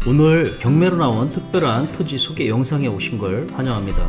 오늘 경매로 나온 특별한 토지 소개 영상에 오신 걸 환영합니다.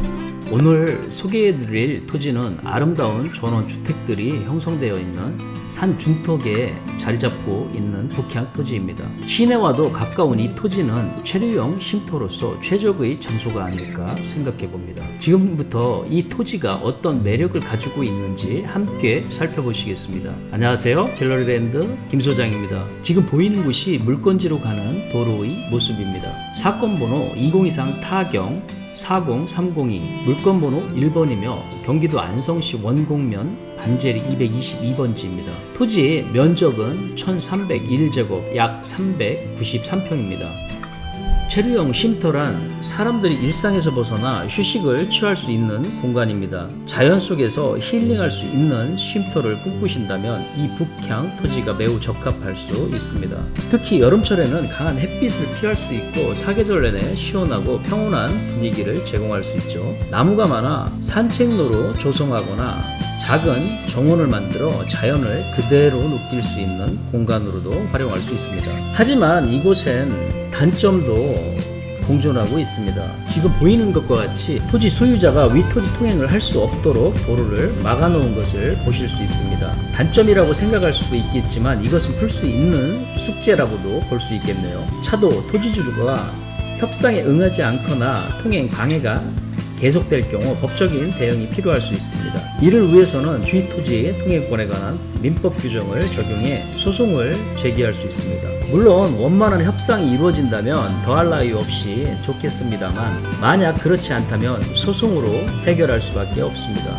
오늘 소개해드릴 토지는 아름다운 전원주택들이 형성되어 있는 산 중턱에 자리잡고 있는 북향 토지입니다. 시내와도 가까운 이 토지는 체류용 쉼터로서 최적의 장소가 아닐까 생각해 봅니다. 지금부터 이 토지가 어떤 매력을 가지고 있는지 함께 살펴보시겠습니다. 안녕하세요. 갤러리랜드 김소장입니다. 지금 보이는 곳이 물건지로 가는 도로의 모습입니다. 사건 번호 2023 타경 40302 물건번호 1번이며 경기도 안성시 원곡면 반제리 222번지입니다. 토지의 면적은 1301제곱 약 393평입니다. 체류용 쉼터란 사람들이 일상에서 벗어나 휴식을 취할 수 있는 공간입니다. 자연 속에서 힐링할 수 있는 쉼터를 꿈꾸신다면 이 북향 토지가 매우 적합할 수 있습니다. 특히 여름철에는 강한 햇빛을 피할 수 있고 사계절 내내 시원하고 평온한 분위기를 제공할 수 있죠. 나무가 많아 산책로로 조성하거나 작은 정원을 만들어 자연을 그대로 느낄 수 있는 공간으로도 활용할 수 있습니다. 하지만 이곳엔 단점도 공존하고 있습니다. 지금 보이는 것과 같이 토지 소유자가 위토지 통행을 할 수 없도록 도로를 막아놓은 것을 보실 수 있습니다. 단점이라고 생각할 수도 있겠지만 이것은 풀 수 있는 숙제라고도 볼 수 있겠네요. 차도 토지주가 협상에 응하지 않거나 통행 방해가 계속될 경우 법적인 대응이 필요할 수 있습니다. 이를 위해서는 주위토지 통행권에 관한 민법 규정을 적용해 소송을 제기할 수 있습니다. 물론 원만한 협상이 이루어진다면 더할 나위 없이 좋겠습니다만 만약 그렇지 않다면 소송으로 해결할 수밖에 없습니다.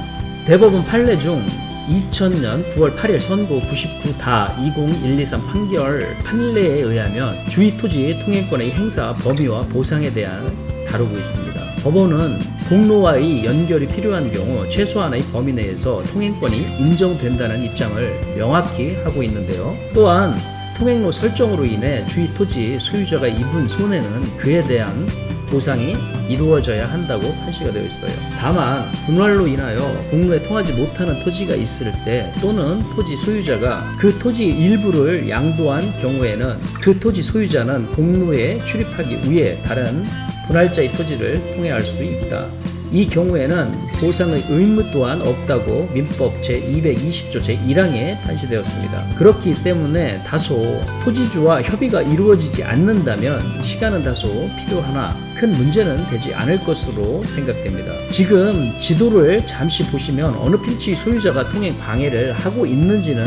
대법원 판례 중 2000년 9월 8일 선고 99-20-123 판결 판례에 의하면 주위토지 통행권의 행사 범위와 보상에 대한 다루고 있습니다. 법원은 공로와의 연결이 필요한 경우 최소한의 범위 내에서 통행권이 인정된다는 입장을 명확히 하고 있는데요. 또한 통행로 설정으로 인해 주위 토지 소유자가 입은 손해는 그에 대한 보상이 이루어져야 한다고 판시가 되어 있어요. 다만 분할로 인하여 공로에 통하지 못하는 토지가 있을 때 또는 토지 소유자가 그 토지 일부를 양도한 경우에는 그 토지 소유자는 공로에 출입하기 위해 다른 분할자의 토지를 통해할 수 있다. 이 경우에는 보상의 의무 또한 없다고 민법 제220조 제1항에 판시되었습니다. 그렇기 때문에 다소 토지주와 협의가 이루어지지 않는다면 시간은 다소 필요하나 큰 문제는 되지 않을 것으로 생각됩니다. 지금 지도를 잠시 보시면 어느 필지 소유자가 통행 방해를 하고 있는지는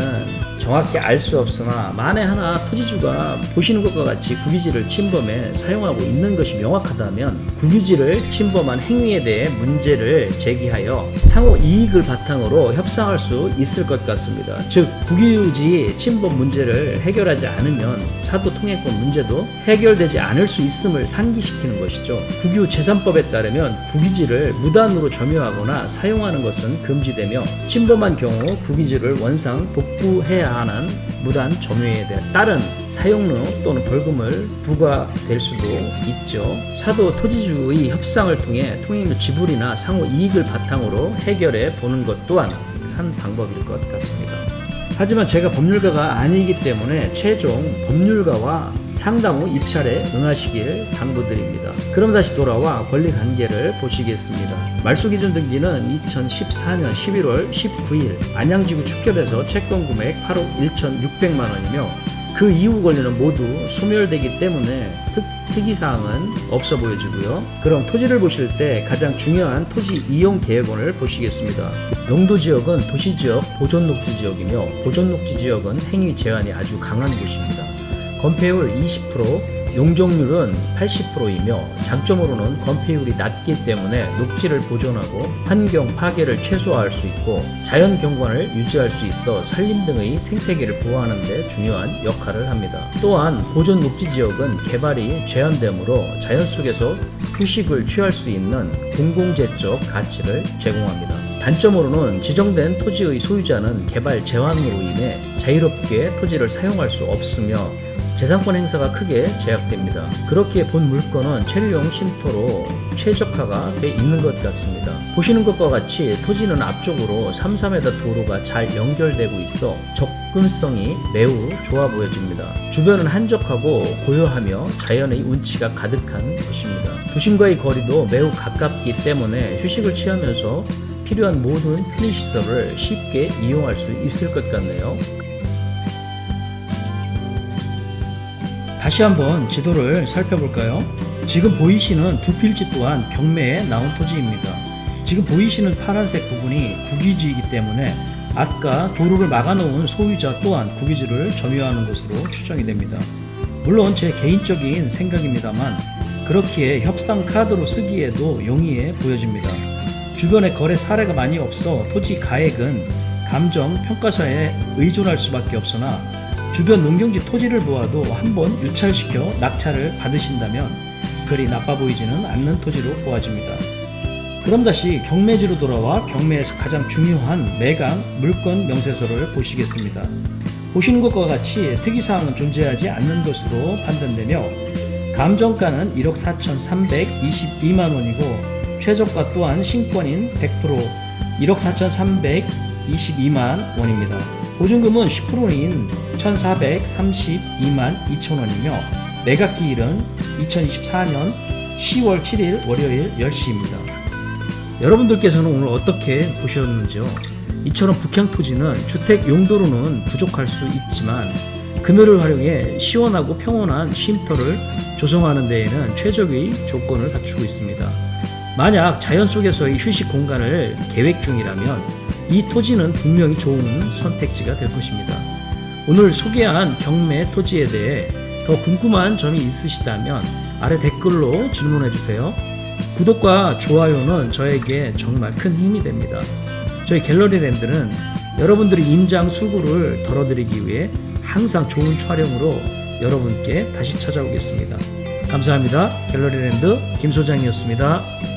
정확히 알 수 없으나 만에 하나 토지주가 보시는 것과 같이 국유지를 침범해 사용하고 있는 것이 명확하다면 국유지를 침범한 행위에 대해 문제를 제기하여 상호 이익을 바탕으로 협상할 수 있을 것 같습니다. 즉 국유지 침범 문제를 해결하지 않으면 사도 통행권 문제도 해결되지 않을 수 있음을 상기시키는 것이죠. 국유재산법에 따르면 국유지를 무단으로 점유하거나 사용하는 것은 금지되며 침범한 경우 국유지를 원상 복구해야 하는 무단 점유에 따른 사용료 또는 벌금을 부과될 수도 있죠. 사도 토지주의 협상을 통해 통행료 지불이나 상호 이익을 바탕으로 해결해 보는 것 또한 한 방법일 것 같습니다. 하지만 제가 법률가가 아니기 때문에 최종 법률가와 상담 후 입찰에 응하시길 당부드립니다. 그럼 다시 돌아와 권리관계를 보시겠습니다. 말소기준 등기는 2014년 11월 19일 안양지구 축협에서 채권 금액 8억 1,600만 원이며 그 이후 권리는 모두 소멸되기 때문에 특이사항은 없어 보여지고요. 그럼 토지를 보실 때 가장 중요한 토지 이용 계획원을 보시겠습니다. 용도지역은 도시지역 보존녹지지역이며 보존녹지지역은 행위 제한이 아주 강한 곳입니다. 건폐율 20%, 용적률은 80%이며 장점으로는 건폐율이 낮기 때문에 녹지를 보존하고 환경 파괴를 최소화할 수 있고 자연 경관을 유지할 수 있어 산림 등의 생태계를 보호하는 데 중요한 역할을 합니다. 또한 보존 녹지 지역은 개발이 제한되므로 자연 속에서 휴식을 취할 수 있는 공공재적 가치를 제공합니다. 단점으로는 지정된 토지의 소유자는 개발 제한으로 인해 자유롭게 토지를 사용할 수 없으며 재산권 행사가 크게 제약됩니다. 그렇기에 본 물건은 체류용 쉼터로 최적화가 돼 있는 것 같습니다. 보시는 것과 같이 토지는 앞쪽으로 3-4m 도로가 잘 연결되고 있어 접근성이 매우 좋아 보여집니다. 주변은 한적하고 고요하며 자연의 운치가 가득한 곳입니다. 도심과의 거리도 매우 가깝기 때문에 휴식을 취하면서 필요한 모든 편의시설을 쉽게 이용할 수 있을 것 같네요. 다시 한번 지도를 살펴볼까요? 지금 보이시는 두 필지 또한 경매에 나온 토지입니다. 지금 보이시는 파란색 부분이 국유지이기 때문에 아까 도로를 막아놓은 소유자 또한 국유지를 점유하는 것으로 추정이 됩니다. 물론 제 개인적인 생각입니다만 그렇기에 협상 카드로 쓰기에도 용이해 보여집니다. 주변에 거래 사례가 많이 없어 토지 가액은 감정 평가사에 의존할 수밖에 없으나 주변 농경지 토지를 보아도 한번 유찰시켜 낙찰을 받으신다면 그리 나빠 보이지는 않는 토지로 보아집니다. 그럼 다시 경매지로 돌아와 경매에서 가장 중요한 매각 물건 명세서를 보시겠습니다. 보시는 것과 같이 특이사항은 존재하지 않는 것으로 판단되며 감정가는 1억 4,322만 원이고 최저가 또한 신권인 100% 1억 4,322만 원입니다. 보증금은 10%인 1,432만 2천 원이며 매각기일은 2024년 10월 7일 월요일 10시입니다. 여러분들께서는 오늘 어떻게 보셨는지요? 이처럼 북향 토지는 주택 용도로는 부족할 수 있지만 그늘을 활용해 시원하고 평온한 쉼터를 조성하는 데에는 최적의 조건을 갖추고 있습니다. 만약 자연 속에서의 휴식 공간을 계획 중이라면 이 토지는 분명히 좋은 선택지가 될 것입니다. 오늘 소개한 경매 토지에 대해 더 궁금한 점이 있으시다면 아래 댓글로 질문해 주세요. 구독과 좋아요는 저에게 정말 큰 힘이 됩니다. 저희 갤러리랜드는 여러분들의 임장 수고를 덜어드리기 위해 항상 좋은 촬영으로 여러분께 다시 찾아오겠습니다. 감사합니다. 갤러리랜드 김 소장이었습니다.